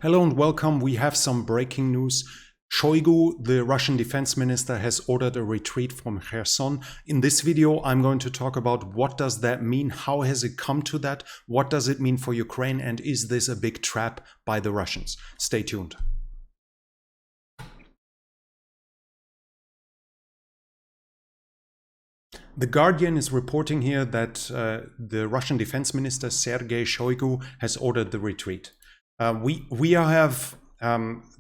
Hello and welcome. We have some breaking news. Shoigu, the Russian defense minister, has ordered a retreat from Kherson. In this video, I'm going to talk about what does that mean, how has it come to that, what does it mean for Ukraine, and is this a big trap by the Russians? Stay tuned. The Guardian is reporting here that the Russian defense minister Sergei Shoigu has ordered the retreat. The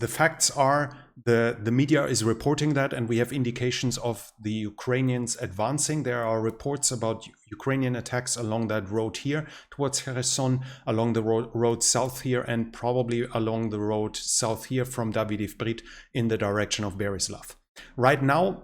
facts are the media is reporting that, and we have indications of the Ukrainians advancing. There are reports about Ukrainian attacks along that road here towards Kherson, along the road south here, and probably along the road south here from Davydiv-Brit in the direction of Berislav. Right now,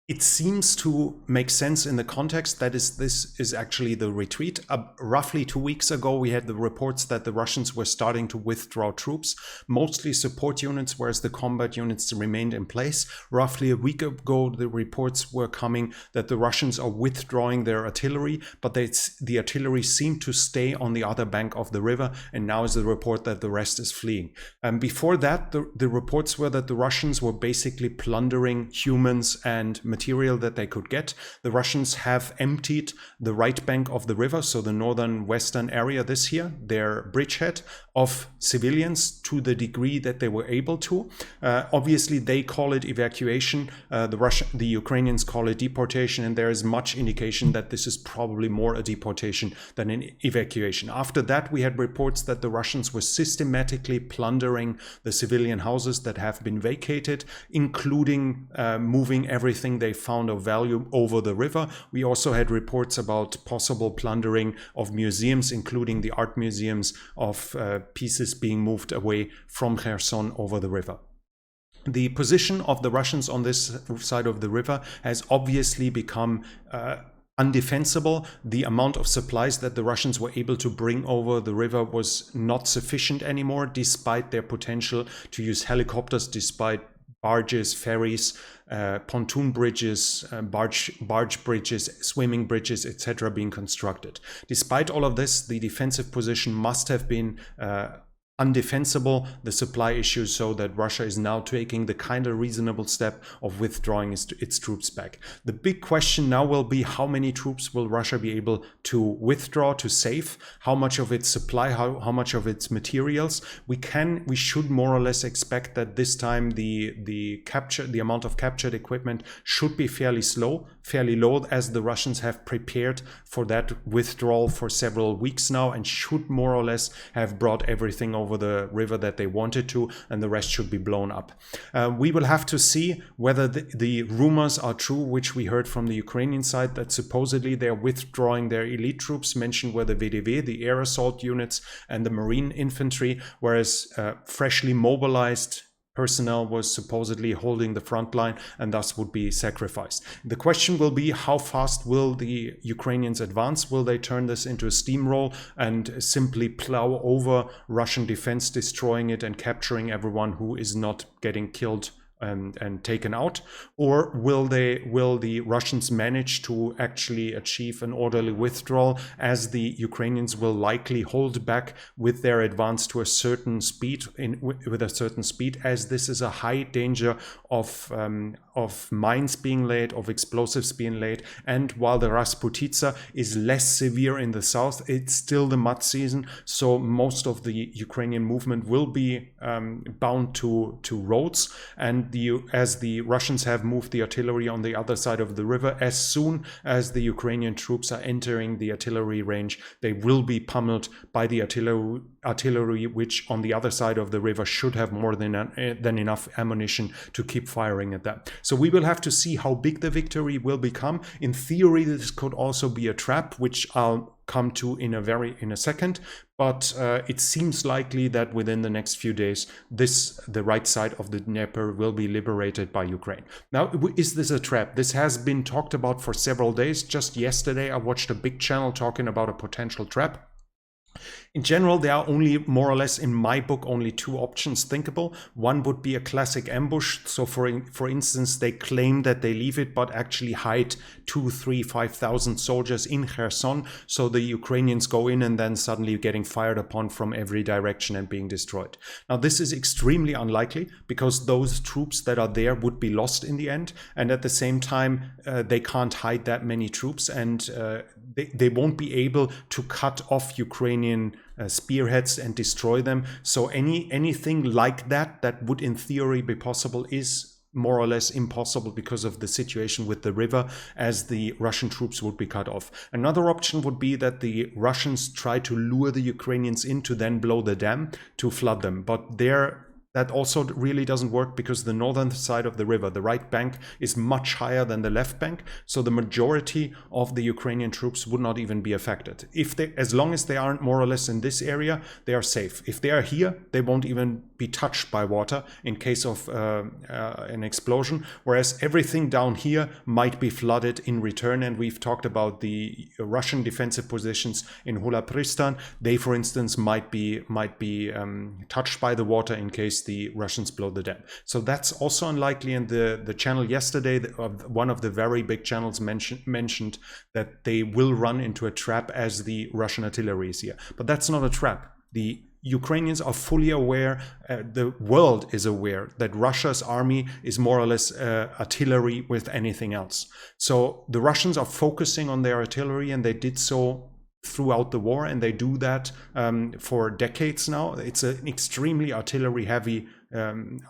it seems to make sense in the context that this is actually the retreat. Roughly 2 weeks ago, we had the reports that the Russians were starting to withdraw troops, mostly support units, whereas the combat units remained in place. Roughly a week ago, the reports were coming that the Russians are withdrawing their artillery, but the artillery seemed to stay on the other bank of the river, and now is the report that the rest is fleeing. Before that, the reports were that the Russians were basically plundering humans and material that they could get. The Russians have emptied the right bank of the river, so the northern western area this year, their bridgehead, of civilians to the degree that they were able to. Obviously, they call it evacuation. The Ukrainians call it deportation, and there is much indication that this is probably more a deportation than an evacuation. After that, we had reports that the Russians were systematically plundering the civilian houses that have been vacated, including moving everything they found of value over the river. We also had reports about possible plundering of museums, including the art museums, of pieces being moved away from Kherson over the river. The position of the Russians on this side of the river has obviously become undefensible. The amount of supplies that the Russians were able to bring over the river was not sufficient anymore, despite their potential to use helicopters, despite barges, ferries, pontoon bridges, barge bridges, swimming bridges, etc. being constructed. Despite all of this, the defensive position must have been undefensible, the supply issues, so that Russia is now taking the kind of reasonable step of withdrawing its troops back. The big question now will be, how many troops will Russia be able to withdraw, to save? How much of its supply, how much of its materials? We should more or less expect that this time the amount of captured equipment should be fairly low, as the Russians have prepared for that withdrawal for several weeks now, and should more or less have brought everything over the river that they wanted to, and the rest should be blown up. We will have to see whether the rumors are true, which we heard from the Ukrainian side, that supposedly they're withdrawing their elite troops. Mentioned were the VDV, the air assault units, and the marine infantry, whereas freshly mobilized personnel was supposedly holding the front line and thus would be sacrificed. The question will be, how fast will the Ukrainians advance? Will they turn this into a steamroll and simply plow over Russian defense, destroying it and capturing everyone who is not getting killed and taken out? Or will the Russians manage to actually achieve an orderly withdrawal, as the Ukrainians will likely hold back with their advance to a certain speed, as this is a high danger of mines being laid, of explosives being laid. And while the Rasputitsa is less severe in the south, it's still the mud season, so most of the Ukrainian movement will be bound to roads. And as the Russians have moved the artillery on the other side of the river, as soon as the Ukrainian troops are entering the artillery range, they will be pummeled by the artillery, which on the other side of the river should have more than enough ammunition to keep firing at that. So we will have to see how big the victory will become. In theory, this could also be a trap, which I'll come to in a second, but it seems likely that within the next few days, the right side of the Dnieper will be liberated by Ukraine. Now, is this a trap? This has been talked about for several days. Just yesterday, I watched a big channel talking about a potential trap. In general, there are only, more or less in my book, only two options thinkable. One would be a classic ambush. So for instance, they claim that they leave it, but actually hide 2, 3, 5,000 soldiers in Kherson. So the Ukrainians go in and then suddenly getting fired upon from every direction and being destroyed. Now, this is extremely unlikely because those troops that are there would be lost in the end. And at the same time, they can't hide that many troops, and they won't be able to cut off Ukrainian spearheads and destroy them. So anything like that would in theory be possible is more or less impossible because of the situation with the river, as the Russian troops would be cut off. Another option would be that the Russians try to lure the Ukrainians in to then blow the dam to flood them. But that also really doesn't work because the northern side of the river, the right bank, is much higher than the left bank. So the majority of the Ukrainian troops would not even be affected. As long as they aren't more or less in this area, they are safe. If they are here, they won't even be touched by water in case of an explosion. Whereas everything down here might be flooded in return. And we've talked about the Russian defensive positions in Hula Pristan. They, for instance, might be touched by the water in case the Russians blow the dam. So that's also unlikely. And the channel yesterday, one of the very big channels mentioned that they will run into a trap as the Russian artillery is here. But that's not a trap. The Ukrainians are fully aware, the world is aware that Russia's army is more or less artillery with anything else. So the Russians are focusing on their artillery, and they did so throughout the war, and they do that for decades now. It's an extremely artillery heavy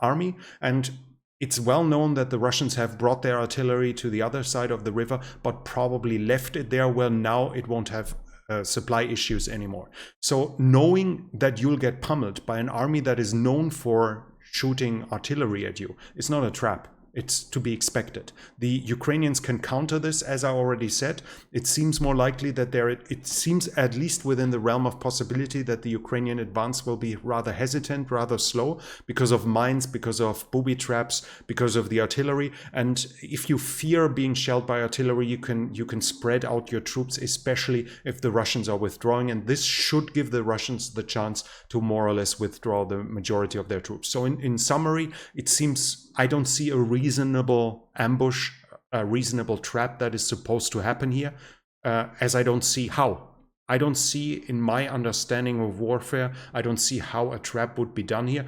army, and it's well known that the Russians have brought their artillery to the other side of the river, but probably left it there. Well, now it won't have supply issues anymore. So knowing that you'll get pummeled by an army that is known for shooting artillery at you is not a trap. It's to be expected. The Ukrainians can counter this, as I already said. It seems more likely that it seems at least within the realm of possibility that the Ukrainian advance will be rather hesitant, rather slow, because of mines, because of booby traps, because of the artillery. And if you fear being shelled by artillery, you can spread out your troops, especially if the Russians are withdrawing. And this should give the Russians the chance to more or less withdraw the majority of their troops. So in summary, it seems I don't see a reasonable ambush, a reasonable trap that is supposed to happen here, as I don't see how. I don't see, in my understanding of warfare, I don't see how a trap would be done here.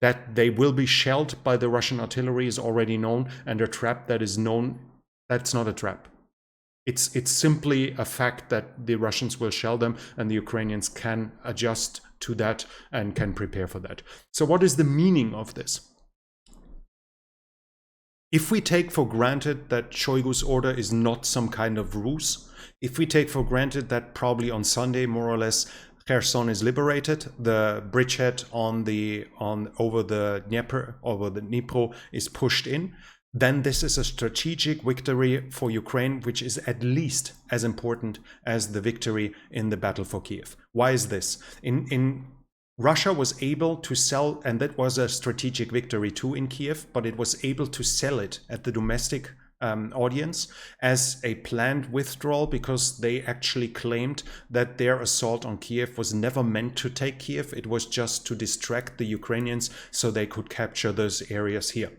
That they will be shelled by the Russian artillery is already known, and a trap that is known, that's not a trap. It's simply a fact that the Russians will shell them, and the Ukrainians can adjust to that and can prepare for that. So what is the meaning of this? If we take for granted that Shoigu's order is not some kind of ruse, if we take for granted that probably on Sunday, more or less, Kherson is liberated, the bridgehead over the Dnipro is pushed in, then this is a strategic victory for Ukraine, which is at least as important as the victory in the battle for Kiev. Why is this? Russia was able to sell, and that was a strategic victory too in Kiev, but it was able to sell it at the domestic audience as a planned withdrawal, because they actually claimed that their assault on Kiev was never meant to take Kiev. It was just to distract the Ukrainians so they could capture those areas here.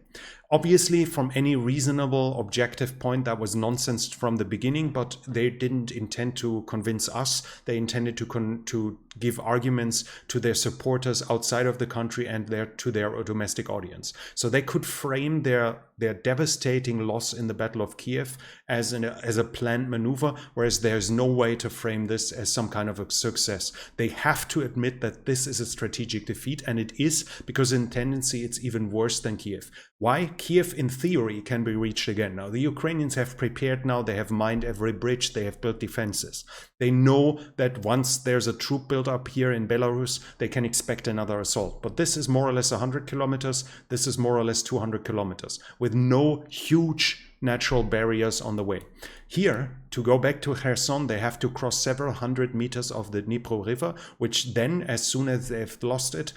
Obviously, from any reasonable objective point, that was nonsense from the beginning, but they didn't intend to convince us. They intended to give arguments to their supporters outside of the country and to their domestic audience. So they could frame their devastating loss in the Battle of Kiev as a planned maneuver, whereas there's no way to frame this as some kind of a success. They have to admit that this is a strategic defeat, and it is, because in tendency it's even worse than Kiev. Why? Kiev, in theory, can be reached again. Now, the Ukrainians have prepared now. They have mined every bridge. They have built defenses. They know that once there's a troop build up here in Belarus, they can expect another assault. But this is more or less 100 kilometers. This is more or less 200 kilometers with no huge natural barriers on the way. Here, to go back to Kherson, they have to cross several hundred meters of the Dnipro River, which then, as soon as they've lost it,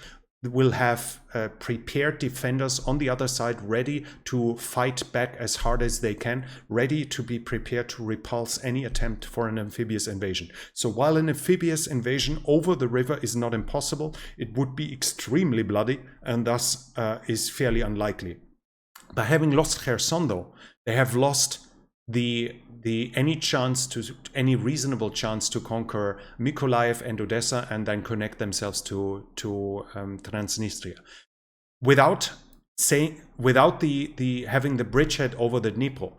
will have prepared defenders on the other side ready to fight back as hard as they can, ready to be prepared to repulse any attempt for an amphibious invasion. So while an amphibious invasion over the river is not impossible, it would be extremely bloody and thus is fairly unlikely. By having lost Kherson, though, they have lost any reasonable chance to conquer Mykolaiv and Odessa and then connect themselves to Transnistria. Without having the bridgehead over the Dnipro,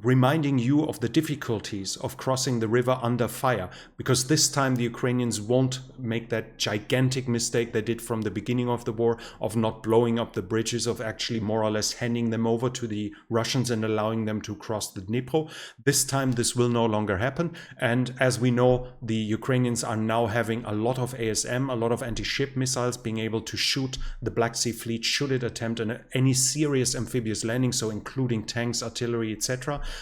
reminding you of the difficulties of crossing the river under fire, because this time the Ukrainians won't make that gigantic mistake they did from the beginning of the war of not blowing up the bridges, of actually more or less handing them over to the Russians and allowing them to cross the Dnipro. This time this will no longer happen, and as we know, the Ukrainians are now having a lot of ASM, a lot of anti-ship missiles, being able to shoot the Black Sea Fleet should it attempt any serious amphibious landing, so including tanks, artillery, etc.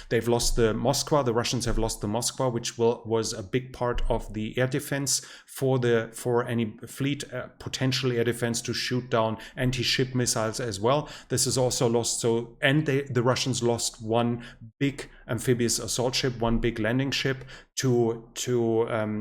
They've lost the Moskva. The Russians have lost the Moskva, which was a big part of the air defense for any fleet, potential air defense to shoot down anti-ship missiles as well. This is also lost. So, and the Russians lost one big amphibious assault ship, one big landing ship to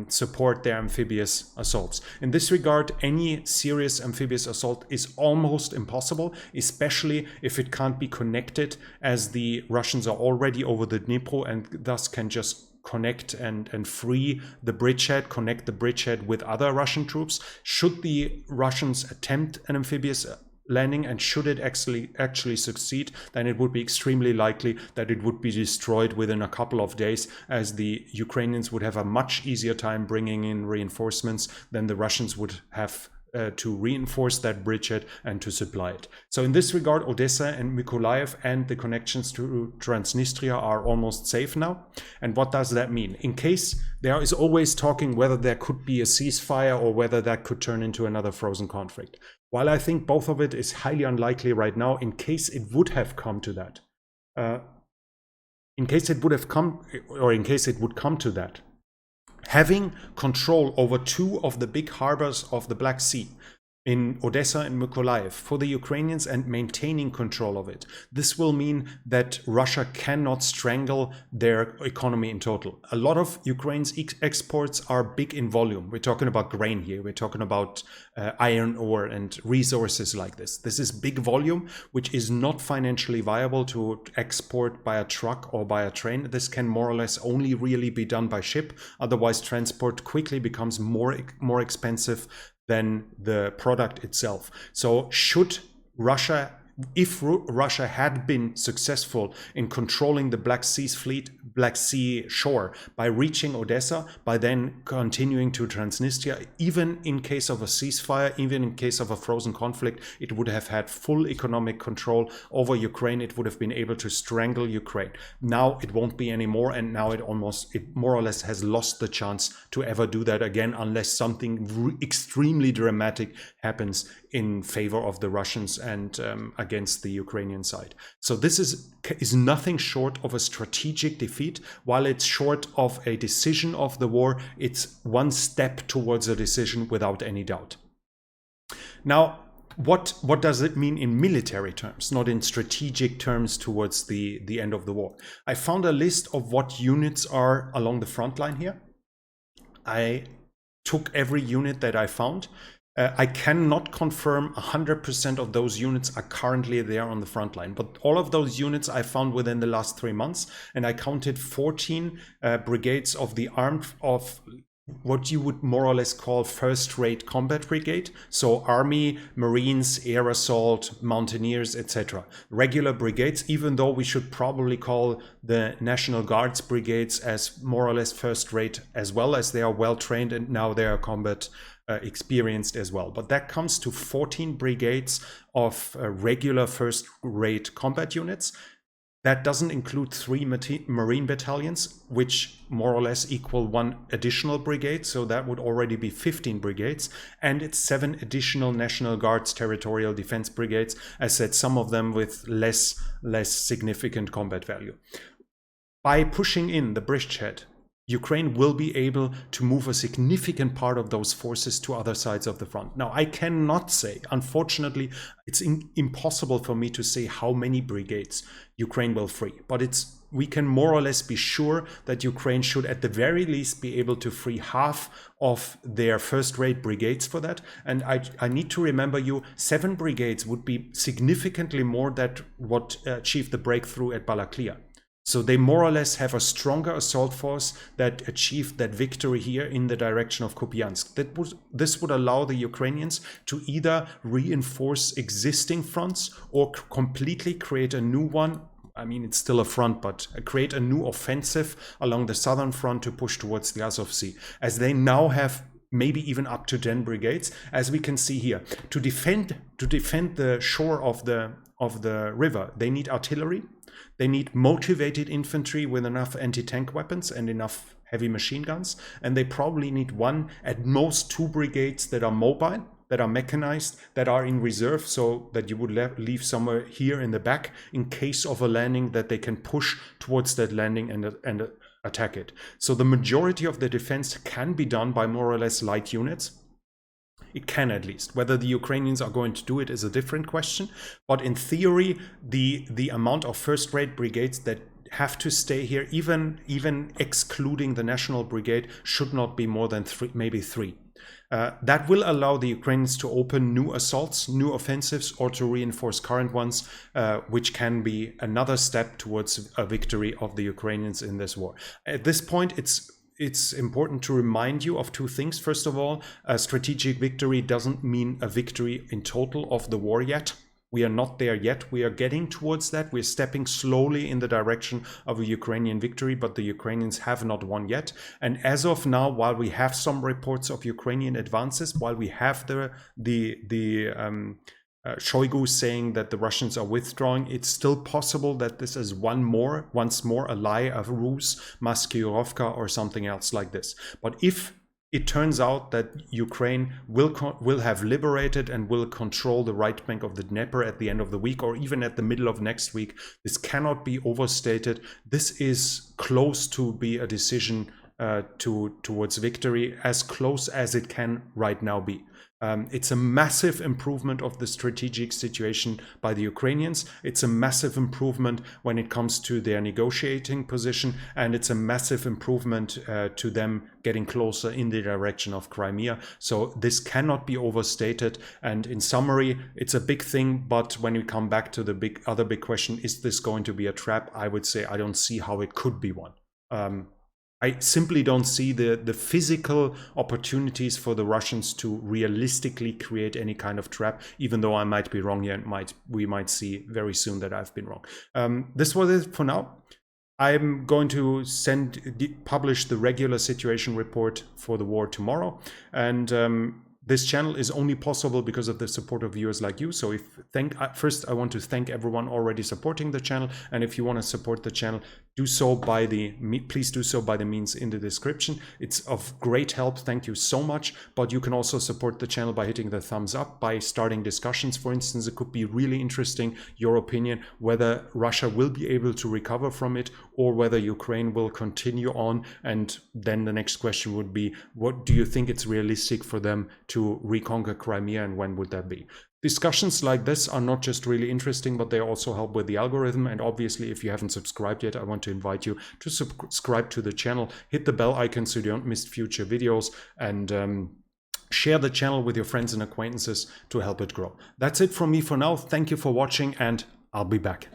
support their amphibious assaults. In this regard, any serious amphibious assault is almost impossible, especially if it can't be connected, as the Russians are already over the Dnipro and thus can just connect and free the bridgehead, connect the bridgehead with other Russian troops. Should the Russians attempt an amphibious landing, and should it actually succeed, then it would be extremely likely that it would be destroyed within a couple of days, as the Ukrainians would have a much easier time bringing in reinforcements than the Russians would have to reinforce that bridgehead and to supply it. So in this regard, Odessa and Mykolaiv and the connections to Transnistria are almost safe now. And what does that mean? In case there is always talking whether there could be a ceasefire or whether that could turn into another frozen conflict. While I think both of it is highly unlikely right now, in case it would have come to that, in case it would come to that, having control over two of the big harbors of the Black Sea, in Odessa and Mykolaiv, for the Ukrainians, and maintaining control of it. This will mean that Russia cannot strangle their economy in total. A lot of Ukraine's exports are big in volume. We're talking about grain here. We're talking about iron ore and resources like this. This is big volume, which is not financially viable to export by a truck or by a train. This can more or less only really be done by ship. Otherwise, transport quickly becomes more expensive than the product itself. So if Russia had been successful in controlling the Black Sea shore by reaching Odessa, by then continuing to Transnistria, even in case of a ceasefire, even in case of a frozen conflict, it would have had full economic control over Ukraine. It would have been able to strangle Ukraine. Now it won't be anymore, and now it more or less has lost the chance to ever do that again, unless something extremely dramatic happens in favor of the Russians and against the Ukrainian side. So this is nothing short of a strategic defeat. While it's short of a decision of the war, it's one step towards a decision without any doubt. Now, what does it mean in military terms, not in strategic terms towards the end of the war? I found a list of what units are along the front line here. I took every unit that I found. I cannot confirm 100% of those units are currently there on the front line, but all of those units I found within the last 3 months, and I counted 14 brigades of the of what you would more or less call first-rate combat brigade. So army, marines, air assault, mountaineers, etc. Regular brigades, even though we should probably call the National Guards brigades as more or less first-rate, as well, as they are well-trained and now they are combat experienced as well. But that comes to 14 brigades of regular first-rate combat units. That doesn't include 3 Marine battalions, which more or less equal 1 additional brigade. So that would already be 15 brigades. And it's 7 additional National Guards territorial defense brigades, as said, some of them with less significant combat value. By pushing in the bridgehead Ukraine will be able to move a significant part of those forces to other sides of the front. Now, I cannot say, unfortunately, it's impossible for me to say how many brigades Ukraine will free, but we can more or less be sure that Ukraine should at the very least be able to free half of their first-rate brigades for that. And I need to remember you, 7 brigades would be significantly more than what achieved the breakthrough at Balaklia. So they more or less have a stronger assault force that achieved that victory here in the direction of Kupiansk. This would allow the Ukrainians to either reinforce existing fronts or completely create a new one. I mean, it's still a front, but create a new offensive along the southern front to push towards the Azov Sea, as they now have maybe even up to 10 brigades, as we can see here. To defend the shore of the river, they need artillery. They need motivated infantry with enough anti-tank weapons and enough heavy machine guns. And they probably need 1, at most 2 brigades that are mobile, that are mechanized, that are in reserve, so that you would leave somewhere here in the back in case of a landing, that they can push towards that landing and attack it. So the majority of the defense can be done by more or less light units. It can, at least. Whether the Ukrainians are going to do it is a different question. But in theory, the amount of first-rate brigades that have to stay here, even excluding the National Brigade, should not be more than 3, maybe 3. That will allow the Ukrainians to open new assaults, new offensives, or to reinforce current ones, which can be another step towards a victory of the Ukrainians in this war. At this point, it's important to remind you of 2 things. First of all, a strategic victory doesn't mean a victory in total of the war yet. We are not there yet. We are getting towards that. We're stepping slowly in the direction of a Ukrainian victory, but the Ukrainians have not won yet. And as of now, while we have some reports of Ukrainian advances, while we have Shoigu saying that the Russians are withdrawing, it's still possible that this is once more a lie, a ruse, Maskirovka, or something else like this. But if it turns out that Ukraine will have liberated and will control the right bank of the Dnieper at the end of the week, or even at the middle of next week, this cannot be overstated. This is close to be a decision towards victory, as close as it can right now be. It's a massive improvement of the strategic situation by the Ukrainians. It's a massive improvement when it comes to their negotiating position, and it's a massive improvement to them getting closer in the direction of Crimea. So this cannot be overstated. And in summary, it's a big thing, but when we come back to the other big question, is this going to be a trap? I would say I don't see how it could be one. I simply don't see the physical opportunities for the Russians to realistically create any kind of trap, even though I might be wrong here, and we might see very soon that I've been wrong. This was it for now. I'm going to publish the regular situation report for the war tomorrow, and this channel is only possible because of the support of viewers like you. So first I want to thank everyone already supporting the channel, and if you want to support the channel, please do so by the means in the description. It's of great help. Thank you so much. But you can also support the channel by hitting the thumbs up, by starting discussions. For instance, it could be really interesting, your opinion, whether Russia will be able to recover from it, or whether Ukraine will continue on. And then the next question would be, what do you think it's realistic for them to reconquer Crimea, and when would that be? Discussions like this are not just really interesting, but they also help with the algorithm. And obviously, if you haven't subscribed yet, I want to invite you to subscribe to the channel, hit the bell icon so you don't miss future videos, and share the channel with your friends and acquaintances to help it grow. That's it from me for now. Thank you for watching, and I'll be back.